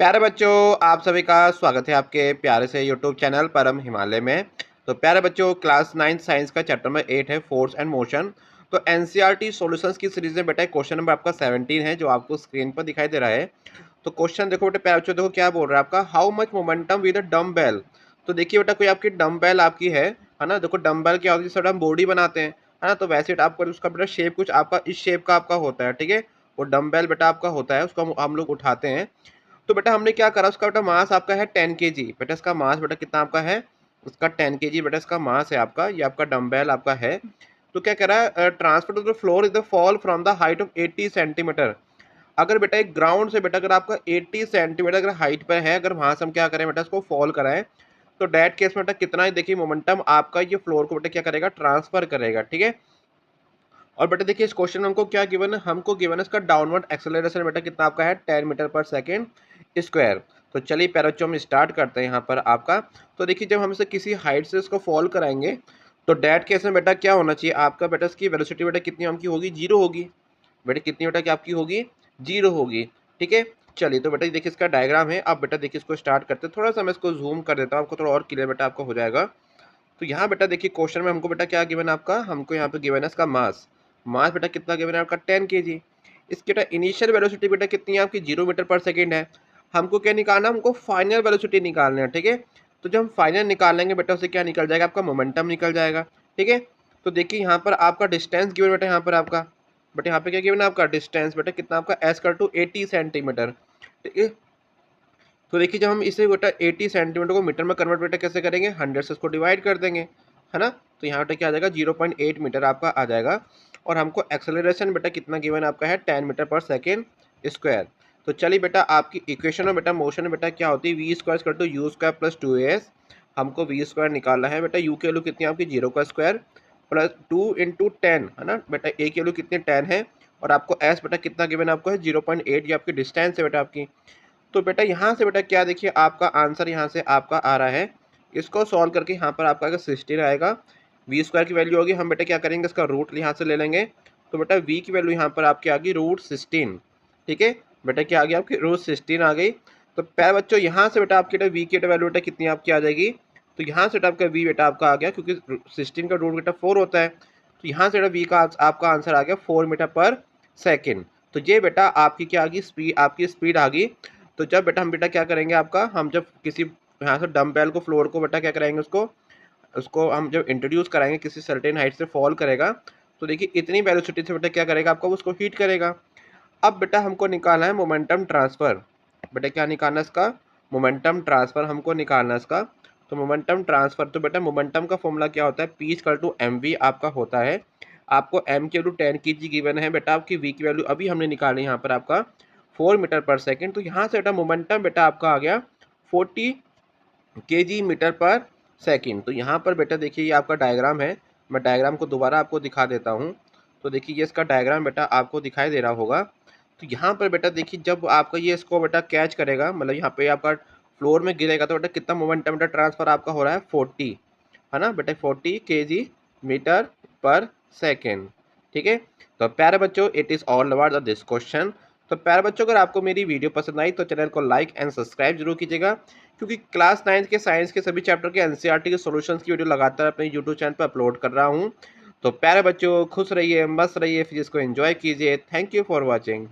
प्यारे बच्चों, आप सभी का स्वागत है आपके प्यारे से यूट्यूब चैनल परम हिमालय में। तो प्यारे बच्चों, क्लास 9 साइंस का चैप्टर नंबर 8 है फोर्स एंड मोशन। तो एनसीईआरटी सॉल्यूशंस की सीरीज में बेटा क्वेश्चन नंबर आपका 17 है जो आपको स्क्रीन पर दिखाई दे रहा है। तो क्वेश्चन देखो बेटा, प्यारे बच्चों देखो क्या बोल रहा है आपका, how much momentum with a डम बेल। तो देखिए बेटा, कोई आपकी डम बेल आपकी है ना। देखो डम बेल क्या होती है, जैसे हम बॉडी बनाते हैं है ना, तो वैसे आपको उसका बेटा शेप कुछ आपका इस शेप का आपका होता है, ठीक है। वो डम बेल बेटा आपका होता है, उसको हम लोग उठाते हैं। तो बेटा हमने क्या करा, उसका बेटा मास आपका है 10 kg। बेटा इसका मास बेटा कितना आपका है, उसका 10 kg बेटा इसका मास है आपका, ये आपका डम्बेल आपका है। तो क्या कह रहा है, transfer to the floor is the fall from the height of 80 centimetre. अगर बेटा एक ग्राउंड से बेटा अगर आपका 80 सेंटीमीटर अगर हाइट पर है, अगर वहां से हम क्या करें बेटा इसको फॉल कराएं, तो डेट केस में बेटा कितना है, देखिए मोमेंटम आपका ये फ्लोर को बेटा क्या करेगा, ट्रांसफर करेगा, ठीक है। और बेटा देखिए इस क्वेश्चन में हमको क्या गिवन है, हमको गिवन है इसका डाउनवर्ड एक्सेलरेशन बेटा कितना आपका है 10 मीटर पर सेकेंड स्क्वायर। तो चलिए प्यारे बच्चों हम स्टार्ट करते हैं यहाँ पर आपका। तो देखिए जब हम इसे किसी हाइट से इसको फॉल कराएंगे, तो डेट केस में बेटा क्या होना चाहिए आपका, बेटा इसकी वेलोसिटी बेटा कितनी हमकी होगी, जीरो होगी। बेटा कितनी बेटा क्या आपकी होगी, जीरो होगी, ठीक है। चलिए तो बेटा देखिए इसका डायग्राम है। अब बेटा देखिए इसको स्टार्ट करते हैं, थोड़ा सा मैं इसको जूम कर देता हूँ, आपको थोड़ा और क्लियर बेटा आपको हो जाएगा। तो यहाँ बेटा देखिए क्वेश्चन में हमको बेटा क्या गिवन है आपका, हमको यहाँ पे गिवन है इसका मास। मास बेटा कितना गिवन है आपका 10 kg। इसकी बेटा इनिशियल वेलोसिटी बेटा कितनी है आपकी, 0 मीटर पर सेकेंड है। हमको क्या निकालना, हमको फाइनल वेलोसिटी निकालना है, ठीक है। तो जब हम फाइनल निकाल लेंगे बेटा, उससे क्या निकल जाएगा आपका, मोमेंटम निकल जाएगा, ठीक है। तो देखिए यहाँ पर आपका डिस्टेंस गिवन बेटा, यहाँ पर आपका बट यहाँ पे क्या गिवन है आपका डिस्टेंस बेटा कितना आपका एस कर टू 80 सेंटीमीटर, ठीक है। तो देखिए जब हम इसे बेटा 80 सेंटीमीटर को मीटर में कन्वर्ट बेटा कैसे करेंगे, 100 से इसको डिवाइड कर देंगे, है ना। तो यहाँ बेटा क्या आ जाएगा, 0.8 मीटर आपका आ जाएगा। और हमको एक्सेलरेशन बेटा कितना गिवन आपका है, 10 मीटर पर सेकेंड स्क्वायर। तो चलिए बेटा आपकी इक्वेशन में बेटा मोशन में बेटा क्या होती है, वी स्क्वायर कर to u square plus 2as। हमको वी स्क्वायर निकालना है बेटा, यू की वैल्यू कितनी है आपकी, 0 का स्क्वायर प्लस 2 × 10 है ना बेटा, ए की वैल्यू कितनी 10 है। और आपको एस बेटा कितना गिवन आपको है, 0.8, ये आपकी डिस्टेंस है बेटा आपकी। तो बेटा यहाँ से बेटा क्या देखिए आपका आंसर यहाँ से आपका आ रहा है। इसको सॉल्व करके यहाँ पर आपका अगर 16 आएगा, वी स्क्वायर की वैल्यू होगी, हम बेटा क्या करेंगे इसका रूट यहाँ से ले लेंगे। तो बेटा वी की वैल्यू यहाँ पर आपकी आ गई √16, ठीक है। बेटा क्या आ गई आपकी √16 आ गई। तो प्यारे बच्चों यहाँ से बेटा आपकी वी की वैल्यू बेटा कितनी आपकी आ जाएगी। तो यहाँ से बेटा आपका वी बेटा आपका आ गया, क्योंकि 16 का रूट बेटा 4 होता है। तो यहाँ से बेटा वी का आपका आंसर आ गया 4 मीटर पर सेकेंड। तो ये बेटा आपकी क्या आ गई, स्पीड आपकी स्पीड आ गई। तो जब बेटा हम बेटा क्या करेंगे आपका, हम जब किसी यहाँ से डम्बेल को फ्लोर को बेटा क्या कराएंगे, उसको उसको हम जब इंट्रोड्यूस कराएंगे किसी सर्टेन हाइट से फॉल करेगा, तो देखिए इतनी वेलोसिटी से बेटा क्या करेगा आपका, उसको हीट करेगा। अब बेटा हमको निकालना है मोमेंटम ट्रांसफर। बेटा क्या निकालना है इसका, मोमेंटम ट्रांसफर हमको निकालना है इसका। तो मोमेंटम ट्रांसफर, तो बेटा मोमेंटम का फॉर्मूला क्या होता है, p equal to m v आपका होता है। आपको एम की वैल्यू 10 kg गिवन है बेटा, आपकी वी की वैल्यू अभी हमने निकाली यहाँ पर आपका 4 मीटर पर सेकेंड। तो यहाँ से बेटा मोमेंटम बेटा आपका आ गया 40 kg मीटर पर सेकेंड। तो यहाँ पर बेटा देखिए ये आपका डायग्राम है, मैं डायग्राम को दोबारा आपको दिखा देता हूँ। तो देखिए ये इसका डायग्राम बेटा आपको दिखाई दे रहा होगा। तो यहाँ पर बेटा देखिए जब आपका ये इसको बेटा कैच करेगा, मतलब यहाँ पे आपका फ्लोर में गिरेगा, तो बेटा कितना मोमेंटम बेटा ट्रांसफर आपका हो रहा है 40, है ना बेटा 40 kg मीटर पर सेकेंड, ठीक है। तो प्यारे बच्चों it is all about this question. तो प्यारे बच्चों अगर आपको मेरी वीडियो पसंद आई तो चैनल को लाइक एंड सब्सक्राइब जरूर कीजिएगा, क्योंकि क्लास 9 के साइंस के सभी चैप्टर के एनसीईआरटी के सॉल्यूशंस की वीडियो लगातार अपने यूट्यूब चैनल पर अपलोड कर रहा हूँ। तो प्यारे बच्चों खुश रहिए, मस्त रहिए, फिजिक्स को एंजॉय कीजिए। Thank you for watching.